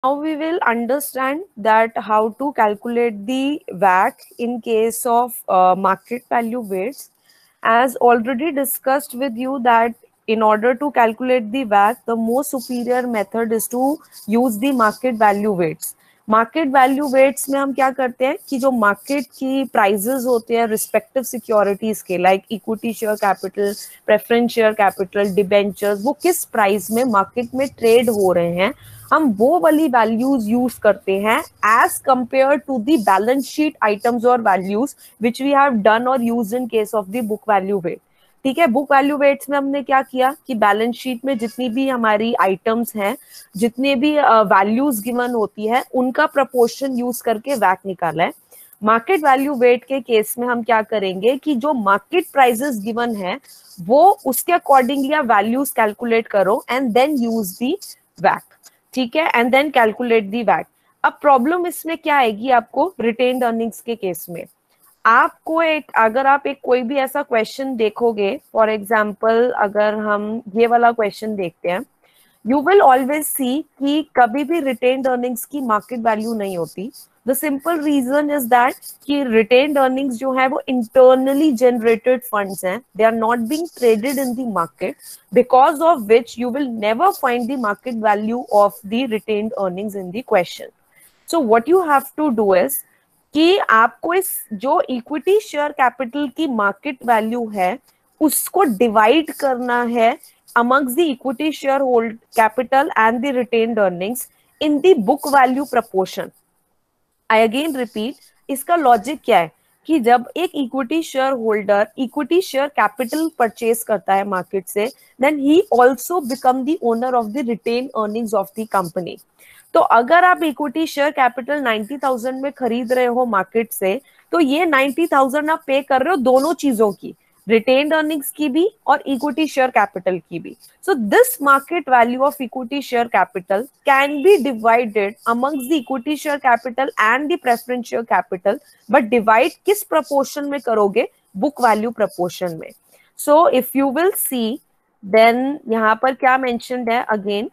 Now we will understand that how to calculate the WACC in case of market value weights. As already discussed with you that in order to calculate the WACC, the most superior method is to use the market value weights. Market value weights में हम क्या करते हैं कि जो market की prices होते हैं रिस्पेक्टिव सिक्योरिटीज के, like equity share capital, preference share capital, debentures, वो किस प्राइस में मार्केट में ट्रेड हो रहे हैं, हम वो वाली वैल्यूज यूज करते हैं as compare to the balance sheet items और values which we have done और use in case of the book value weight. ठीक है, बुक वैल्यू वेट्स में हमने क्या किया कि बैलेंस शीट में जितनी भी हमारी आइटम्स हैं, जितने भी वैल्यूज गिवन होती है, उनका प्रपोर्शन यूज करके वैक निकाला है. मार्केट वैल्यू वेट के केस में हम क्या करेंगे कि जो मार्केट प्राइसेस गिवन है वो उसके अकॉर्डिंगली आप वैल्यूज कैलकुलेट करो एंड देन यूज दी वैक. ठीक है, एंड देन कैलकुलेट दी वैक. अब प्रॉब्लम इसमें क्या आएगी आपको रिटेन्ड अर्निंग्स के केस में. आपको एक, अगर आप एक कोई भी ऐसा क्वेश्चन देखोगे, फॉर एग्जाम्पल अगर हम ये वाला क्वेश्चन देखते हैं, यू विल ऑलवेज सी कि कभी भी रिटेन्ड अर्निंग्स की मार्केट वैल्यू नहीं होती. The simple reason is that कि रिटेन्ड अर्निंग्स जो है वो इंटरनली जनरेटेड फंड्स हैं, they are not being traded in the market, because of which you will never find the market value of the retained earnings in the question. So what you have to do is कि आपको इस जो equity share capital की market value है उसको divide करना है amongst the equity sharehold capital and the retained earnings in the book value proportion. I again repeat, इसका लॉजिक क्या है कि जब एक equity share holder equity share capital purchase करता है मार्केट से, then he also become the owner of the retain earnings of the company. तो अगर आप इक्विटी शेयर कैपिटल 90,000 में खरीद रहे हो मार्केट से, तो ये 90,000 आप पे कर रहे हो दोनों चीजों की, रिटेन्ड अर्निंग्स की भी और इक्विटी शेयर कैपिटल की भी. So this market value of equity share capital can be divided amongst the equity share capital and the preference share capital, but divide किस प्रपोर्शन में करोगे, बुक वैल्यू प्रपोर्शन में. So if you will see, then यहाँ पर क्या mentioned है again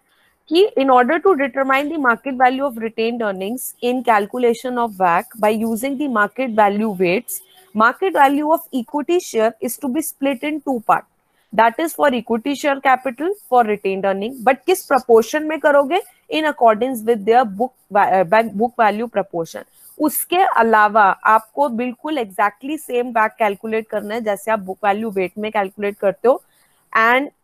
कि in order to determine the market value of retained earnings in calculation of WACC by using the market value weights, market value of equity share is to be split in two parts. That is for equity share capital for retained earning. But किस proportion में करोगे? In accordance with their book value proportion. उसके अलावा आपको बिल्कुल exactly same WACC calculate करना है जैसे आप book value weight में calculate करते हो. And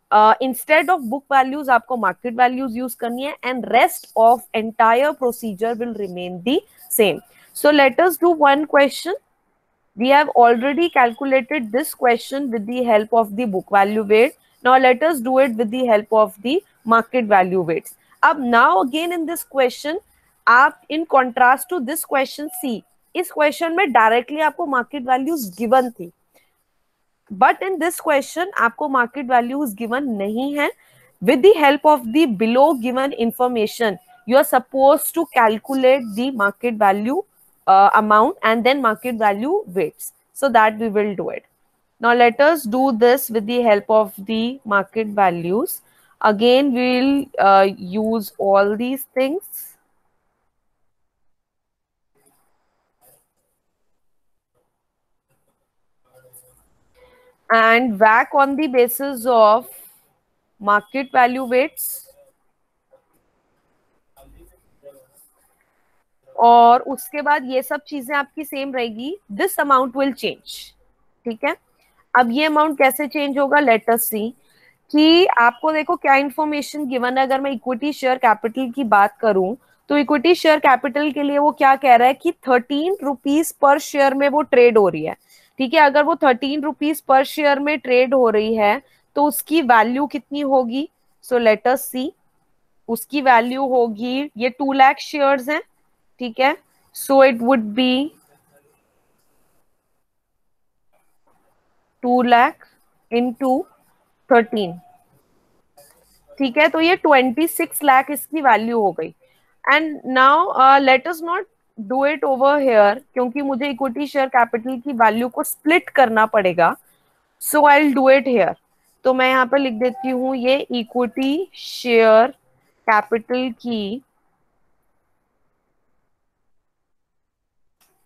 instead of book values आपको market values use करनी है and rest of entire procedure will remain the same. So let us do one question. We have already calculated this question with the help of the book value weight. Now let us do it with the help of the market value weights. अब now again in this question, आप in contrast to this question see, इस question में directly आपको market values given थी, but in this question आपको market values given नहीं है. With the help of the below given information you are suppose to calculate the market value amount and then market value weights, so that we will do it. Now let us do this with the help of the market values. Again we will use all these things. And WACC on the basis of market value weights, और उसके बाद ये सब चीजें आपकी same रहेगी. This amount will change. ठीक है, अब ये अमाउंट कैसे चेंज होगा, लेट अस सी कि आपको देखो क्या इंफॉर्मेशन गिवन है. अगर मैं इक्विटी शेयर कैपिटल की बात करूं तो इक्विटी शेयर कैपिटल के लिए वो क्या कह रहा है कि 13 रुपीज पर शेयर में वो ट्रेड हो रही है. ठीक है, अगर वो 13 रुपीज पर शेयर में ट्रेड हो रही है तो उसकी वैल्यू कितनी होगी. सो लेट अस सी, उसकी वैल्यू होगी, ये 2 लाख शेयर्स हैं. ठीक है, so it would be 2 lakh into 13. ठीक है, तो ये 26 लाख इसकी वैल्यू हो गई. And now let us not do it over here, क्योंकि मुझे इक्विटी शेयर कैपिटल की वैल्यू को स्प्लिट करना पड़ेगा. So I will do it here. तो मैं यहाँ पर लिख देती हूँ ये इक्विटी शेयर कैपिटल की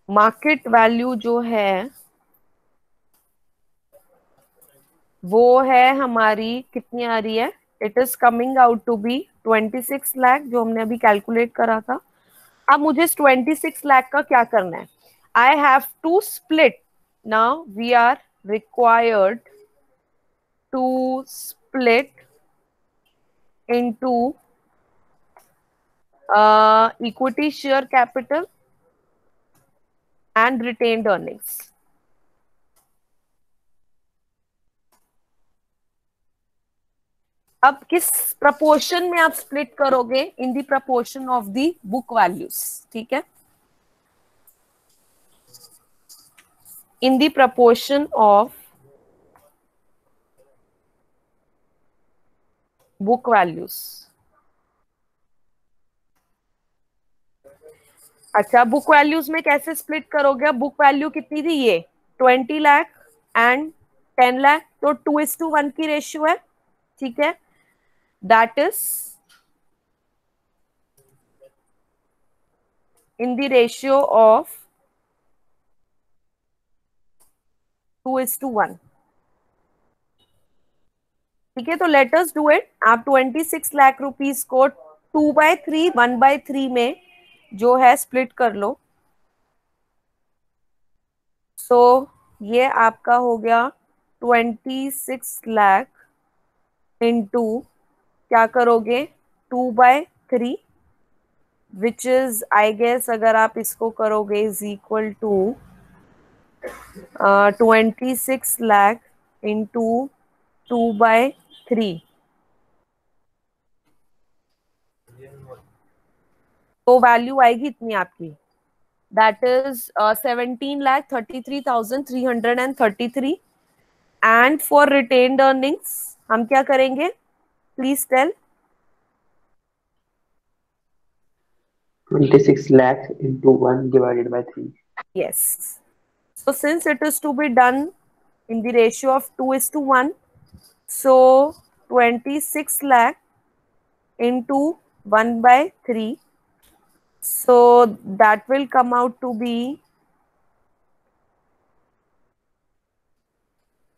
मार्केट वैल्यू जो है वो है हमारी कितनी आ रही है, it is coming out to be 26 lakh, जो हमने अभी कैलकुलेट करा था। अब मुझे इस 26 लाख का क्या करना है, I have to split, now we are required to split into equity share capital and retained earnings. अब किस प्रपोर्शन में आप स्प्लिट करोगे, in the proportion of the book values, ठीक है, in the proportion of book values. अच्छा, book values में कैसे स्प्लिट करोगे, बुक वैल्यू कितनी थी, ये 20 लाख एंड 10 लाख, तो 2:1 की रेशियो है, ठीक है, that is in the ratio of 2:1, ठीक है। तो लेट अस डू इट, आप 26 लाख रुपीज को 2/3 1/3 में जो है स्प्लिट कर लो। सो ये आपका हो गया 26 लाख इंटू, क्या करोगे, 2/3, विच इज आई गेस अगर आप इसको करोगे is equal to 26 lakh into 2/3, तो वैल्यू आएगी इतनी आपकी, that is 17,33,333। And for retained earnings हम क्या करेंगे, please tell. 26 lakh into 1 divided by 3. Yes. So since it is to be done in the ratio of 2:1, so 26 lakh into 1/3. So that will come out to be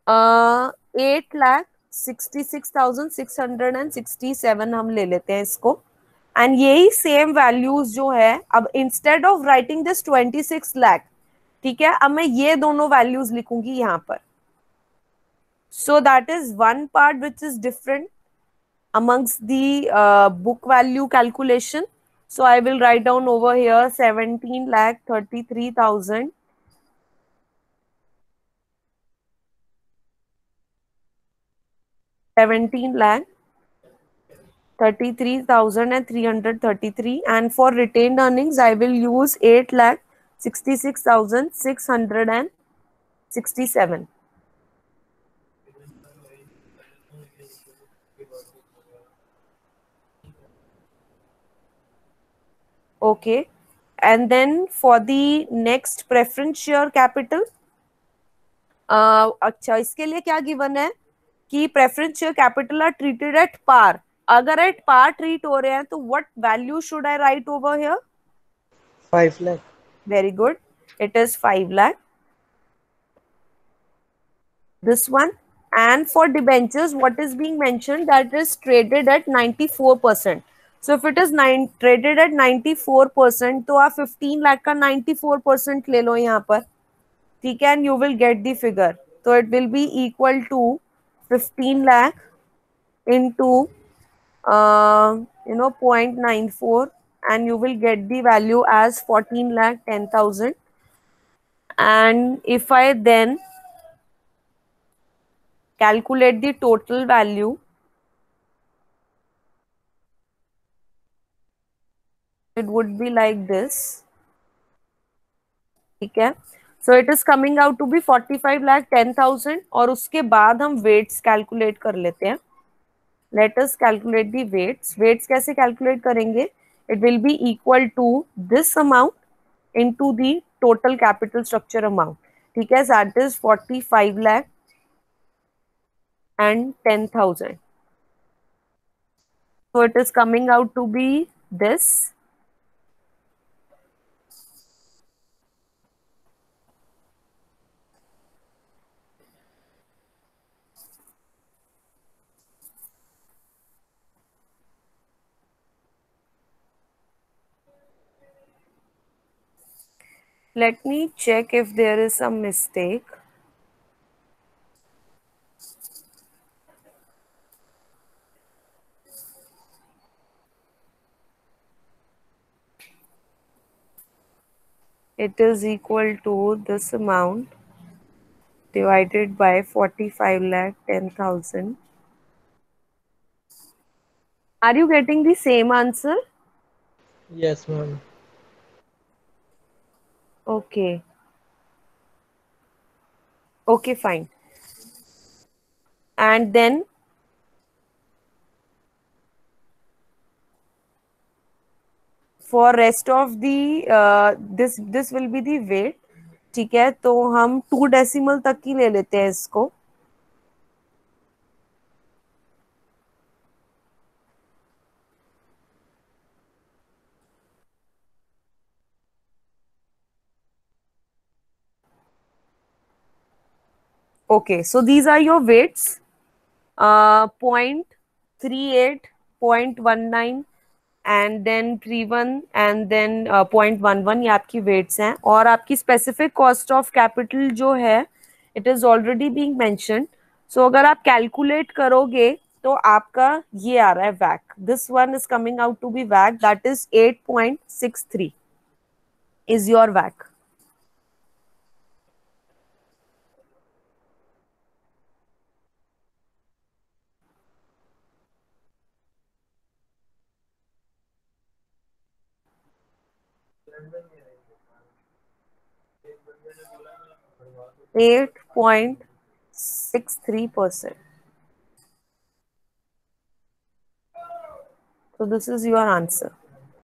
8,66,667 हम ले लेते हैं इसको। And यही same values जो है, अब instead of writing this 26 lakh, ठीक है, अब मैं ये दोनों वैल्यूज लिखूंगी यहाँ पर। So that is one part which is different amongst the book value calculation. So I will write down over here 17,33,000, 17,33,333, and for retained earnings I will use 8,66,667. Okay, and then for the next preference share capital, अच्छा इसके लिए क्या given है कि preference share capital are treated at par. अगर at par treat हो रहे हैं तो what value should I write over here, 5 lakh. Very good, it is 5 lakh, this one. And for debentures what is being mentioned, that is traded at 94%. So if it is traded at 94%, तो आप 15 लाख का 94% ले लो यहाँ पर, ठीक है, and you will get the figure. So it will be equal to 15 lakh into 0.94, and you will get the value as 14,10,000. And if I then calculate the total value, it would be like this, ठीक है। So it is coming out to be 45,10,000, और उसके बाद हम weights calculate कर लेते हैं। Let us calculate the weights. Weights कैसे कैलकुलेट करेंगे, it will be equal to this amount into the total capital structure amount, ठीक है, that is 45,10,000। so it is coming out to be this, Let me check if there is some mistake. It is equal to this amount divided by 45 lakh 10,000. Are you getting the same answer? Yes, ma'am. Okay. Okay, fine. And then for rest of the this will be the weight. ठीक है, तो हम 2 decimal तक की ले लेते हैं इसको. Okay, so these are your weights. 0.38, 0.19 and then 31 and then 0.11 ये आपकी वेट्स हैं. और आपकी स्पेसिफिक कॉस्ट ऑफ कैपिटल जो है it is already being mentioned. So अगर आप कैलकुलेट करोगे तो आपका ये आ रहा है वैक. This one is coming out to be वैक, दैट इज 8.63 इज योर वैक. 8.63%. So this is your answer.